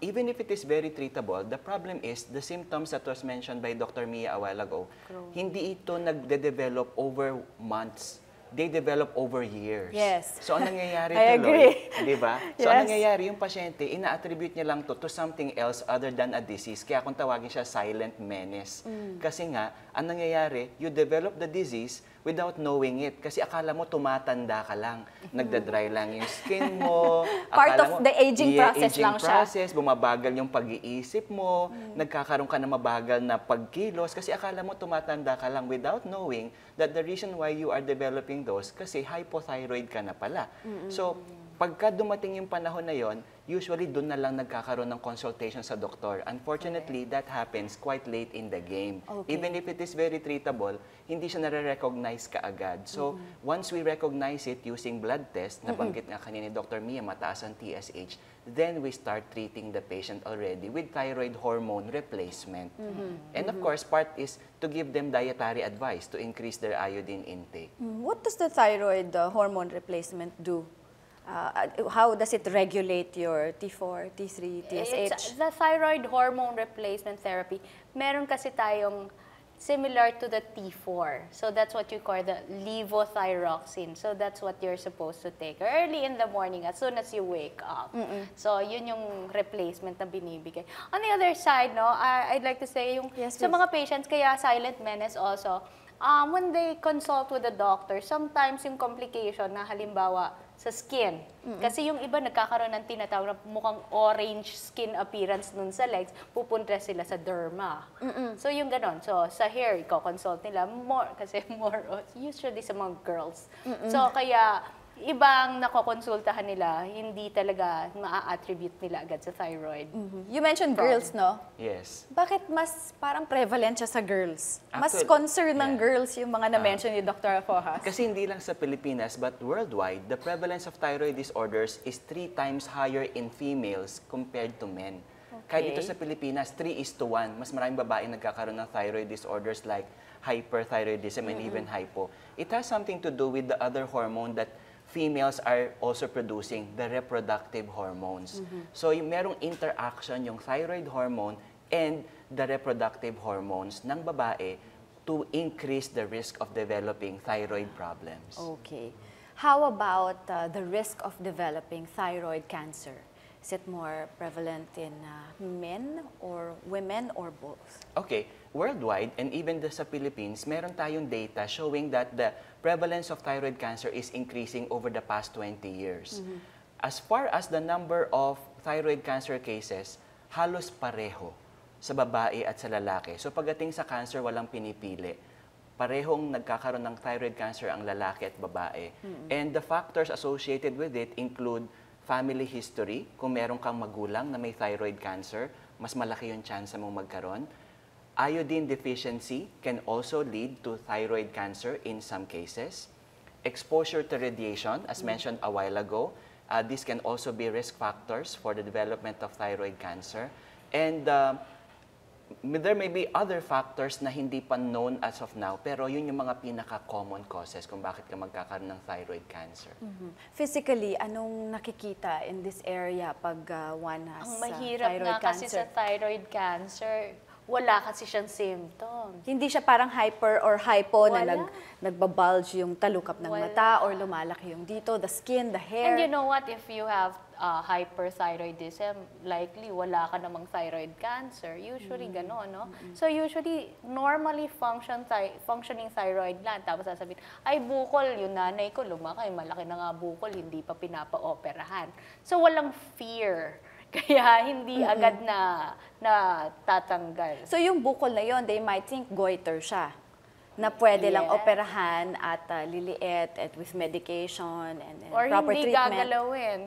Even if it is very treatable, the problem is the symptoms that was mentioned by Dr. Mia a while ago, hindi ito nagde-develop over months. They develop over years. Yes. So, ang nangyayari I tuloy, agree. di ba? So, ang nangyayari, yung pasyente, ina-attribute niya lang to something else other than a disease. Kaya kung tawagin siya silent menace. Kasi nga, ang nangyayari, you develop the disease, without knowing it. Kasi akala mo tumatanda ka lang. Nagda-dry lang yung skin mo. Part akala of the aging process lang siya. Bumabagal yung pag-iisip mo. Nagkakaroon ka ng mabagal na pagkilos. Kasi akala mo tumatanda ka lang without knowing that the reason why you are developing those, kasi hypothyroid ka na pala. So, pagka dumating yung panahon na yon, usually doon na lang nagkakaroon ng consultation sa doktor. Unfortunately, that happens quite late in the game. Okay. Even if it is very treatable, hindi siya nare-recognize kaagad. So, once we recognize it using blood test, nabanggit nga kanina ni Dr. Mia, mataas ang TSH, then we start treating the patient already with thyroid hormone replacement. And of course, part is to give them dietary advice to increase their iodine intake. What does the thyroid hormone replacement do? How does it regulate your T4, T3, TSH? It's the thyroid hormone replacement therapy. Meron kasi tayong similar to the T4. So that's what you call the levothyroxine. So that's what you're supposed to take early in the morning as soon as you wake up. So yun yung replacement na binibigay. On the other side, no, I'd like to say yung sa mga patients, kaya silent menace also, when they consult with the doctor, sometimes yung complication na halimbawa sa skin. Kasi yung iba nagkakaroon ng tinatawag na mukhang orange skin appearance nun sa legs, pupunta sila sa derma. So yung ganon. So sa hair, consult nila more, kasi more usually sa mga girls. So kaya ibang nakokonsultahan nila, hindi talaga maa-attribute nila agad sa thyroid. You mentioned girls, no? Yes. Bakit mas parang prevalent siya sa girls? Mas Actually, concern ng girls yung mga na-mention ni Dr. Fojas. Kasi hindi lang sa Pilipinas, but worldwide, the prevalence of thyroid disorders is 3 times higher in females compared to men. Kahit dito sa Pilipinas, 3:1. Mas maraming babae nagkakaroon ng thyroid disorders like hyperthyroidism and even hypo. It has something to do with the other hormone that females are also producing, the reproductive hormones. So, merong interaction yung thyroid hormone and the reproductive hormones ng babae to increase the risk of developing thyroid problems. Okay. How about the risk of developing thyroid cancer? Is it more prevalent in men or women or both? Okay, worldwide and even sa Philippines, meron tayong data showing that the prevalence of thyroid cancer is increasing over the past 20 years. As far as the number of thyroid cancer cases, halos pareho sa babae at sa lalaki. So pagdating sa cancer, walang pinipili. Parehong nagkakaroon ng thyroid cancer ang lalaki at babae. And the factors associated with it include family history. Kung meron kang magulang na may thyroid cancer, mas malaki yung chance mong magkaroon. Iodine deficiency can also lead to thyroid cancer in some cases. Exposure to radiation, as mentioned a while ago, this can also be risk factors for the development of thyroid cancer. And there may be other factors na hindi pa known as of now, pero yun yung mga pinaka-common causes kung bakit ka magkakaroon ng thyroid cancer. Physically, anong nakikita in this area pag one has Ang mahirap thyroid nga kasi cancer? sa thyroid cancer, wala kasi siyang symptoms. Hindi siya parang hyper or hypo na Wala. nagbabulge yung talukap ng Wala. mata or lumalaki yung dito, the skin, the hair. And you know what, if you have hyperthyroidism, likely wala ka namang thyroid cancer. Usually gano'n, no? So usually, normally functioning thyroid lang. Tapos sasabihin, ay bukol, yung nanay ko lumaki, malaki na nga bukol, hindi pa pinapa-operahan. So walang fear. Kaya hindi agad na tatanggal. So yung bukol na yon, they might think goiter siya. Na pwede lang Yes. operahan at liliit at with medication and Or proper hindi treatment. gagalawin.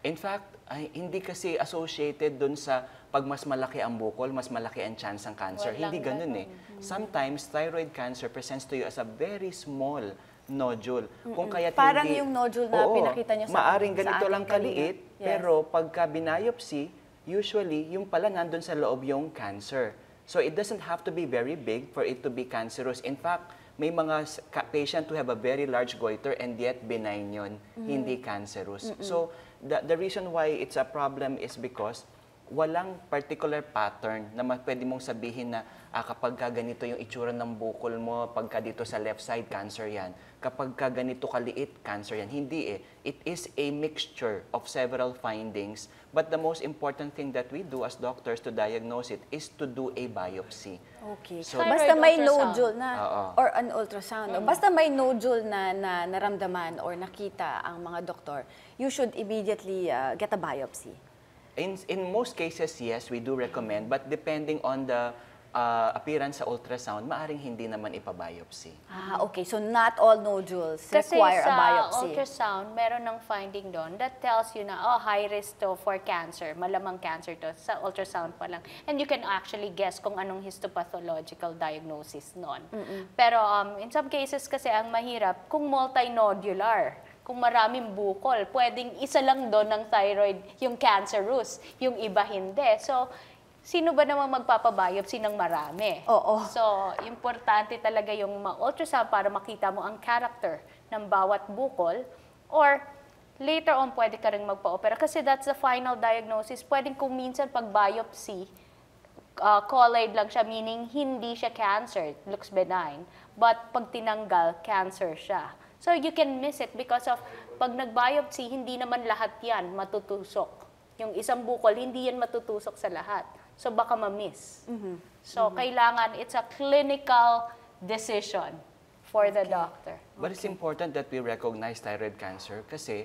In fact, hindi kasi associated dun sa pag mas malaki ang bukol, mas malaki ang chance ng cancer. Walang Hindi ganun eh. Sometimes, thyroid cancer presents to you as a very small nodule. Kung kaya't Parang hindi, yung nodule na pinakita niyo sa maaring sa ganito ating lang kanina. kaliit, Yes. pero pagka biopsy, usually, yung pala nandun sa loob yung cancer. So it doesn't have to be very big for it to be cancerous. In fact, may mga patient who have a very large goiter and yet benign yun, hindi cancerous. So the reason why it's a problem is because walang particular pattern na pwede mong sabihin na kapag ka ganito yung itsura ng bukol mo, pagka dito sa left side, cancer yan. Kapag ka ganito kaliit, cancer yan. Hindi eh. It is a mixture of several findings. But the most important thing that we do as doctors to diagnose it is to do a biopsy. Okay. So, Basta may ultrasound. nodule na, or an ultrasound, basta may nodule na naramdaman or nakita ang mga doktor, you should immediately get a biopsy. In most cases, yes, we do recommend, but depending on the appearance sa ultrasound, maaring hindi naman ipabiopsy. Okay. So not all nodules Kasi require a sa biopsy. ultrasound, meron ng finding doon that tells you na, high risk to for cancer. Malamang cancer to sa ultrasound pa lang. And you can actually guess kung anong histopathological diagnosis nun. Pero in some cases kasi ang mahirap, kung multinodular, kung maraming bukol, pwedeng isa lang doon ng thyroid yung cancerous, yung iba hindi. So, sino ba naman magpapabiopsy ng marami? Oo. So, importante talaga yung ma-ultrasound para makita mo ang character ng bawat bukol. Or, later on, pwede ka rin magpa-opera. Kasi that's the final diagnosis. Pwedeng kung minsan pag-biopsy, colloid lang siya, meaning hindi siya cancer. It looks benign. But pag tinanggal, cancer siya. So, you can miss it because of pag nag-biopsy, hindi naman lahat yan matutusok. Yung isang bukol, hindi yan matutusok sa lahat. So, baka ma-miss. So, kailangan, it's a clinical decision for the doctor. But it's important that we recognize thyroid cancer kasi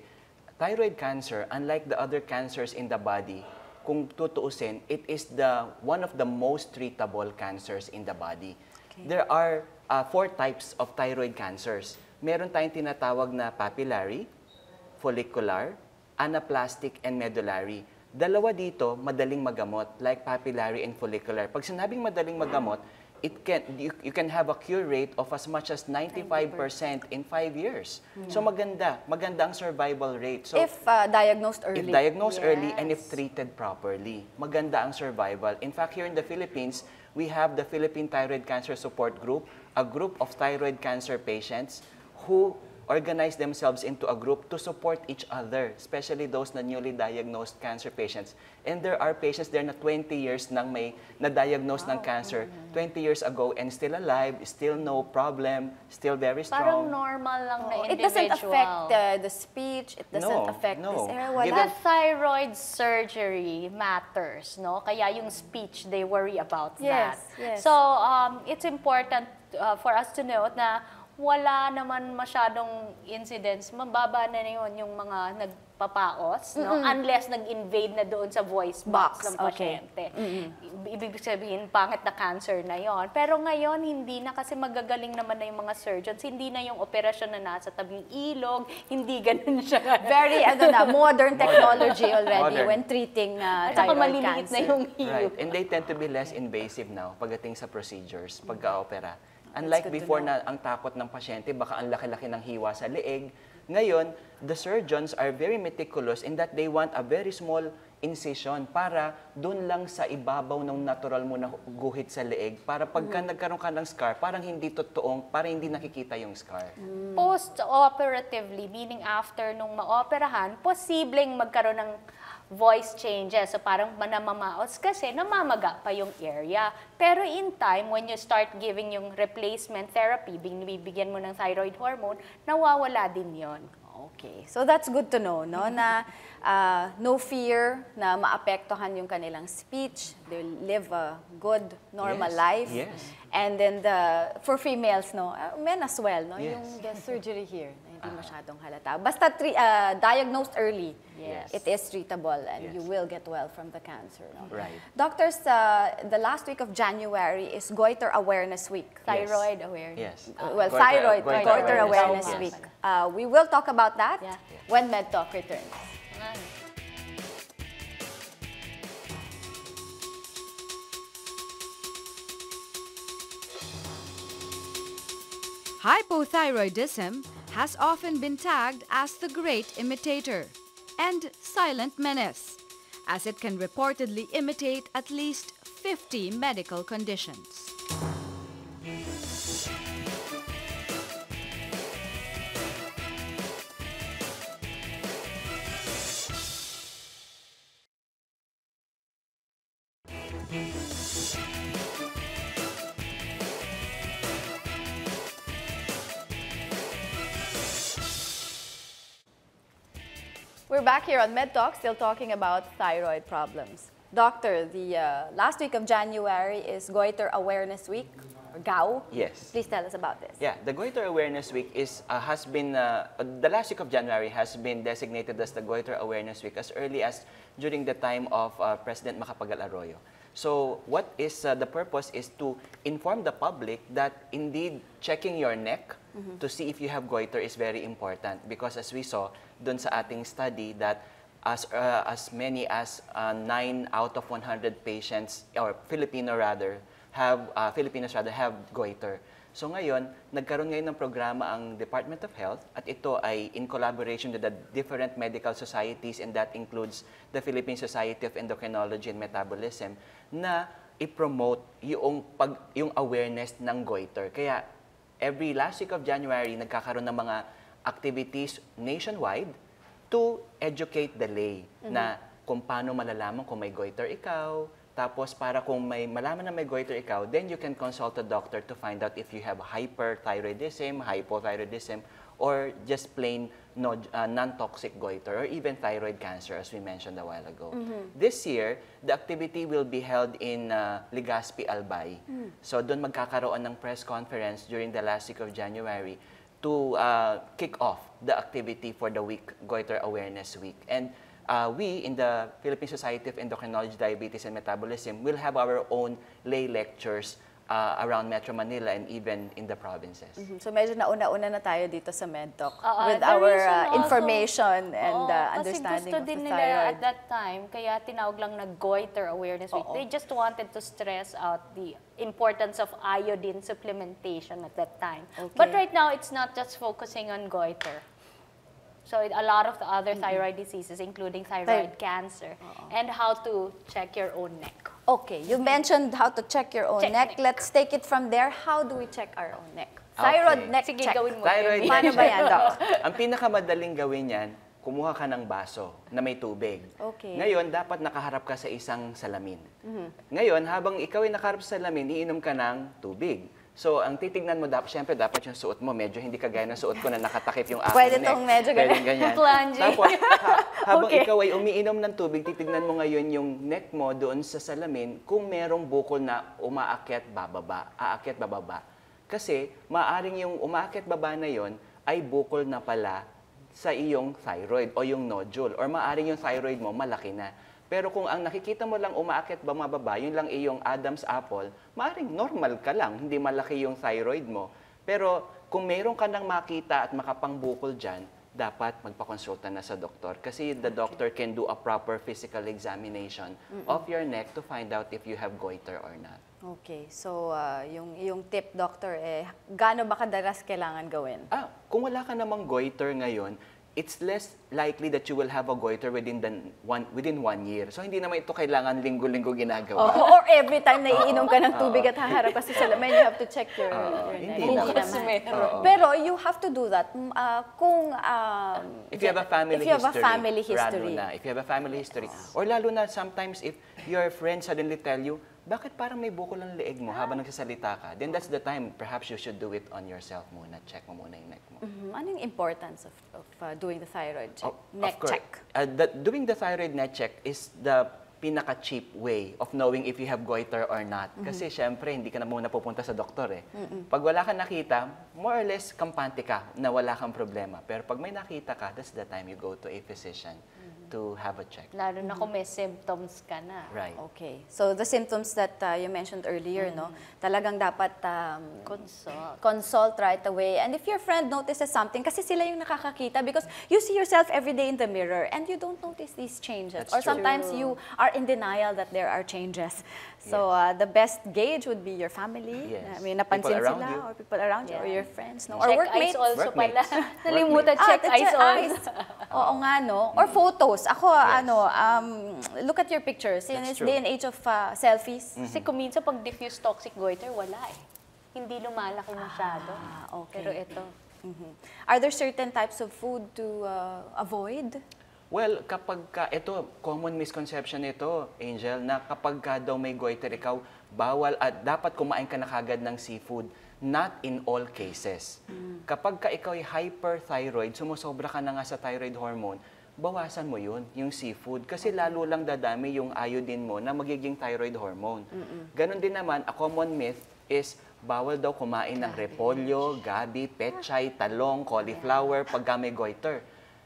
thyroid cancer, unlike the other cancers in the body, kung tutuusin, it is one of the most treatable cancers in the body. There are 4 types of thyroid cancers. Meron tayong tinatawag na papillary, follicular, anaplastic, and medullary. Dalawa dito, madaling magamot, like papillary and follicular. Pag sinabing madaling magamot, you can have a cure rate of as much as 95% in 5 years. So maganda ang survival rate. So, If diagnosed early. if diagnosed early and if treated properly, maganda ang survival. In fact, here in the Philippines, we have the Philippine Thyroid Cancer Support Group, a group of thyroid cancer patients who organize themselves into a group to support each other, especially those na newly diagnosed cancer patients. And there are patients there na 20 years nang may na-diagnose ng cancer, 20 years ago and still alive, still no problem, still very Parang strong. normal lang na It individual. doesn't affect the speech, it doesn't affect this area. Wala. The thyroid surgery matters, no? Kaya yung speech, they worry about that. Yes. So, it's important for us to note na wala naman masyadong incidents. Mababa na yun yung mga nagpapaos, no? Unless nag-invade na doon sa voice box ng pasyente. Ibig sabihin, pangit na cancer na yon. Pero ngayon, hindi na kasi magagaling naman na yung mga surgeons. Hindi na yung operasyon na nasa tabing ilog. Hindi ganun siya. Very modern technology already when treating At saka thyroid maliliit cancer. na yung hilog. Right. And they tend to be less invasive now pagdating sa procedures, pagka-opera. That's Unlike good to before know. na ang takot ng pasyente, baka ang laki-laki ng hiwa sa leeg. Ngayon, the surgeons are very meticulous in that they want a very small incision para dun lang sa ibabaw ng natural mo na guhit sa leeg para pagka nagkaroon ka ng scar, parang hindi totoong, parang hindi nakikita yung scar. Post-operatively, meaning after nung maoperahan, posibleng magkaroon ng voice changes. So parang manamamaos kasi namamaga pa yung area. Pero in time, when you start giving yung replacement therapy, bibigyan mo ng thyroid hormone, nawawala din yon. Okay. So that's good to know, no? Na no fear na maapektuhan yung kanilang speech. They'll live a good, normal life. Yes. And then for females, no? Men as well, no? Yes. Yung the surgery here, na hindi masyadong halata. Basta diagnosed early, Yes. it is treatable and Yes. you will get well from the cancer, no? Right. Doctors, the last week of January is Goiter Awareness Week. Thyroid awareness. Yes. Well, Goiter- thyroid, Goiter Goiter awareness. Awareness Yes. Week. We will talk about that Yeah. when MedTalk returns. Hypothyroidism has often been tagged as the great imitator and silent menace, as it can reportedly imitate at least 50 medical conditions. We're back here on MedTalk, still talking about thyroid problems. Doctor, the last week of January is Goiter Awareness Week, or GAW. Yes. Please tell us about this. Yeah, the Goiter Awareness Week has been, the last week of January has been designated as the Goiter Awareness Week as early as during the time of President Macapagal Arroyo. So what is the purpose is to inform the public that indeed checking your neck to see if you have goiter is very important, because as we saw dun sa ating study that as many as 9 out of 100 patients, or Filipinos rather, have goiter. So ngayon, nagkaroon ngayon ng programa ang Department of Health, at ito ay in collaboration with the different medical societies, and that includes the Philippine Society of Endocrinology and Metabolism, na i-promote yung awareness ng goiter. Kaya every last week of January, nagkakaroon ng mga activities nationwide to educate the lay na kung paano malalaman kung may goiter ikaw. Tapos para kung may malaman na may goiter ikaw, then you can consult a doctor to find out if you have hyperthyroidism, hypothyroidism, or just plain non-toxic goiter, or even thyroid cancer, as we mentioned a while ago. This year, the activity will be held in Legazpi, Albay. So doon magkakaroon ng press conference during the last week of January to kick off the activity for the week, Goiter Awareness Week. And we, in the Philippine Society of Endocrinology, Diabetes, and Metabolism, will have our own lay lectures around Metro Manila and even in the provinces. So medyo nauna-una na tayo dito sa MedTalk with the our reason also, information and Kasi understanding gusto of din the nila thyroid. at that time, kaya tinawag lang na Goiter Awareness Week. They just wanted to stress out the importance of iodine supplementation at that time. But right now, it's not just focusing on goiter. So a lot of the other thyroid diseases, including thyroid cancer, and how to check your own neck. Okay, you mentioned how to check your own Check neck. neck. Let's take it from there. How do we check our own neck? Thyroid neck Sige, check. gawin mo. Thyroid Paano neck ba check. yan, Doc? Ang pinakamadaling gawin yan, kumuha ka ng baso na may tubig. Okay. Ngayon, dapat nakaharap ka sa isang salamin. Ngayon, habang ikaw ay nakaharap sa salamin, iinom ka ng tubig. So, ang titignan mo, syempre dapat yung suot mo, medyo hindi kagaya ng suot ko na nakatakip yung aking Pwede neck. tong medyo Pwedeng ganyan. Plunging. Tapos, habang Okay. ikaw ay umiinom ng tubig, titignan mo ngayon yung neck mo doon sa salamin kung merong bukol na umaakyat, bababa, aakyat, bababa. Kasi, maaring yung umaakyat, baba na yon ay bukol na pala sa iyong thyroid o yung nodule. Or maaring yung thyroid mo malaki na. Pero kung ang nakikita mo lang umaakyat, bumababa, yun lang iyong Adam's apple, maaring normal ka lang, hindi malaki yung thyroid mo. Pero kung meron ka nang makita at makapangbukol dyan, dapat magpakonsulta na sa doktor. Kasi the doctor can do a proper physical examination of your neck to find out if you have goiter or not. Okay, so yung tip, Doctor, gaano ba kadalas kailangan gawin? Kung wala ka namang goiter ngayon, it's less likely that you will have a goiter within 1 year. So, hindi naman ito kailangan linggo-linggo ginagawa. Or every time na iinom ka ng tubig at haharap ka sa salamin, you have to check your neck. Hindi Hindi naman. naman. Pero you have to do that kung If you have a family if you have history, a family history. lalo na. If you have a family history. Or lalo na sometimes if your friends suddenly tell you, bakit parang may bukol ang leeg mo habang nagsasalita ka? Then that's the time, perhaps you should do it on yourself muna. Check mo muna yung neck mo. Ano yung importance of doing the thyroid check? Of Neck course. check. Doing the thyroid neck check is the pinaka-cheap way of knowing if you have goiter or not. Kasi syempre, hindi ka na muna pupunta sa doktor eh. Pag wala kang nakita, more or less kampante ka na wala kang problema. Pero pag may nakita ka, that's the time you go to a physician to have a check. Lalo na kung may symptoms ka na. Right. Okay. So the symptoms that you mentioned earlier, no, talagang dapat consult right away. And if your friend notices something, kasi sila yung nakakakita because you see yourself every day in the mirror and you don't notice these changes. That's Or true. sometimes you are in denial that there are changes. So the best gauge would be your family. Yes. I mean, napansin People around sila you. or people around you or Yeah. your friends, no? Or Check workmates. eyes also pala. Workmates. Nalimutan, check the eyes also. Oo nga, no? Or photos. Ako, look at your pictures. In That's this day and age of selfies. Kasi kung minsan pag diffuse toxic goiter, wala eh. Hindi lumalaki masyado. Okay. Pero ito. Are there certain types of food to avoid? Well, kapag ka, ito, common misconception ito, Angel, na kapag ka daw may goiter, ikaw, bawal at dapat kumain ka na kagad ng seafood. Not in all cases. Kapag ka ikaw ay hyperthyroid, sumusobra ka na nga sa thyroid hormone, bawasan mo yun, yung seafood. Kasi lalo lang dadami yung iodine mo na magiging thyroid hormone. Ganon din naman, a common myth is bawal daw kumain ng repolyo, gabi, pechay, talong, cauliflower pagka may goiter.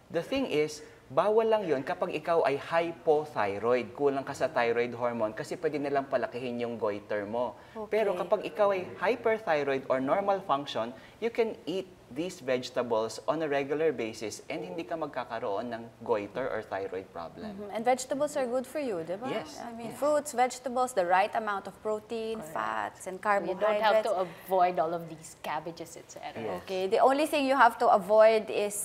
The thing is, bawal lang yun kapag ikaw ay hypothyroid, kulang ka sa thyroid hormone kasi pwede nilang palakihin yung goiter mo. Pero kapag ikaw ay hyperthyroid or normal function, you can eat these vegetables on a regular basis and hindi ka magkakaroon ng goiter or thyroid problem. And vegetables are good for you, di ba? Yes. I mean, fruits, vegetables, the right amount of protein, fats, and You carbohydrates. don't have to avoid all of these cabbages, etc. Yes. Okay, the only thing you have to avoid is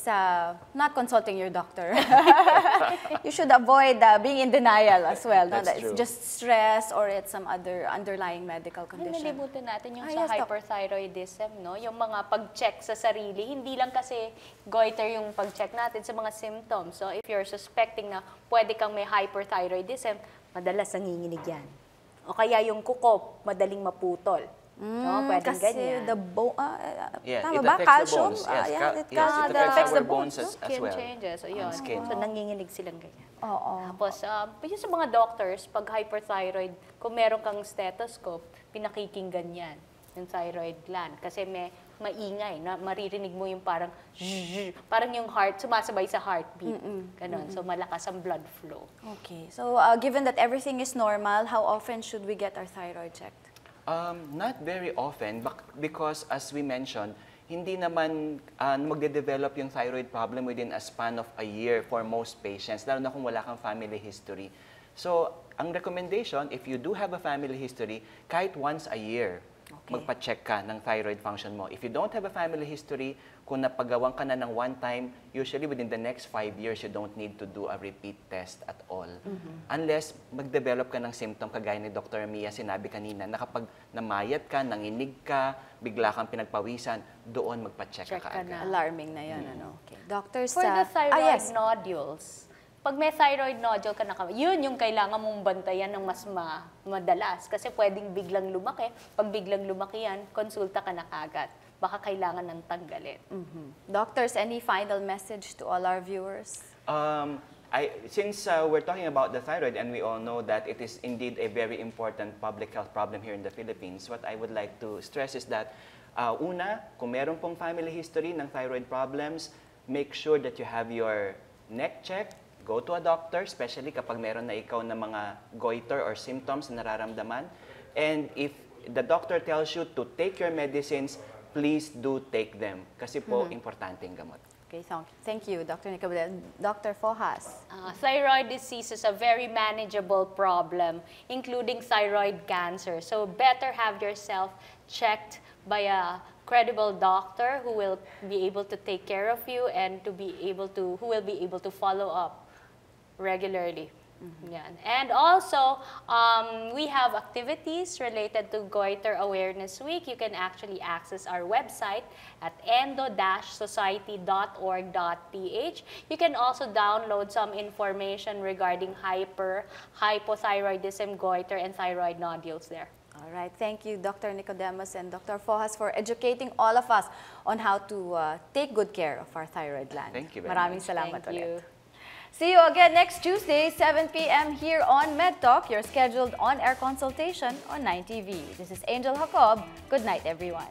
not consulting your doctor. You should avoid being in denial as well. No? That's It's true. just stress or it's some other underlying medical Ay, condition. nalimutan natin yung Ah, sa yes, Doc. hyperthyroidism, no? Yung mga pag-check sa sarili, hindi lang kasi goiter yung pag-check natin sa mga symptoms. So, if you're suspecting na pwede kang may hyperthyroidism, madalas nanginginig yan. O kaya yung kuko, madaling maputol. No? Pwedeng Kasi ganyan. the bone, Yeah, tama it ba? affects the Calcium? bones. Yes, Yeah, yes, it it affects affects our the bones bones. as Skin well. changes. So, yun. Skin. So, nanginginig silang ganyan. Oo. Tapos, yung sa mga doctors, pag hyperthyroid, kung meron kang stethoscope, pinakikinggan yan, yung thyroid gland. Kasi may maingay, na maririnig mo yung parang zzzz, parang yung heart, sumasabay sa heartbeat. Ganon. So, malakas ang blood flow. Okay. So, given that everything is normal, how often should we get our thyroid checked? Not very often because as we mentioned, hindi naman magde-develop yung thyroid problem within a span of a year for most patients, lalo na kung wala kang family history. So, ang recommendation, if you do have a family history, kahit once a year, magpa-check ka ng thyroid function mo. If you don't have a family history, kung napagawan ka na ng one time, usually within the next 5 years, you don't need to do a repeat test at all. Unless mag-develop ka ng symptom, kagaya ni Dr. Mia sinabi kanina, na kapag namayat ka, nanginig ka, bigla kang pinagpawisan, doon magpa-check Check ka ka agad. na. Alarming na yun, ano? Okay. Doctors, For the thyroid yes. nodules, pag may thyroid nodule ka na, yun yung kailangan mong bantayan ng mas madalas. Kasi pwedeng biglang lumaki. Pag biglang lumaki yan, konsulta ka na kagad. Baka kailangan ng tanggalin. Doctors, any final message to all our viewers? Since we're talking about the thyroid and we all know that it is indeed a very important public health problem here in the Philippines, what I would like to stress is that, una, kung meron pong family history ng thyroid problems, make sure that you have your neck check, go to a doctor, especially kapag meron na ikaw na mga goiter or symptoms na nararamdaman. And if the doctor tells you to take your medicines, please do take them. Kasi po, importanteng gamot. Okay, thank you, Dr. Nicabel. Dr. Fojas. Thyroid disease is a very manageable problem, including thyroid cancer. So better have yourself checked by a credible doctor who will be able to take care of you and who will be able to follow up regularly. Yan. And also, we have activities related to Goiter Awareness Week. You can actually access our website at endo-society.org.ph. You can also download some information regarding hypothyroidism, goiter, and thyroid nodules there. All right, thank you, Dr. Nicodemus and Dr. Fojas, for educating all of us on how to take good care of our thyroid gland. Thank you very Maraming much. salamat Thank you. ulit. See you again next Tuesday, 7 p.m. here on MedTalk, your scheduled on-air consultation on 9TV. This is Angel Jacob. Good night, everyone.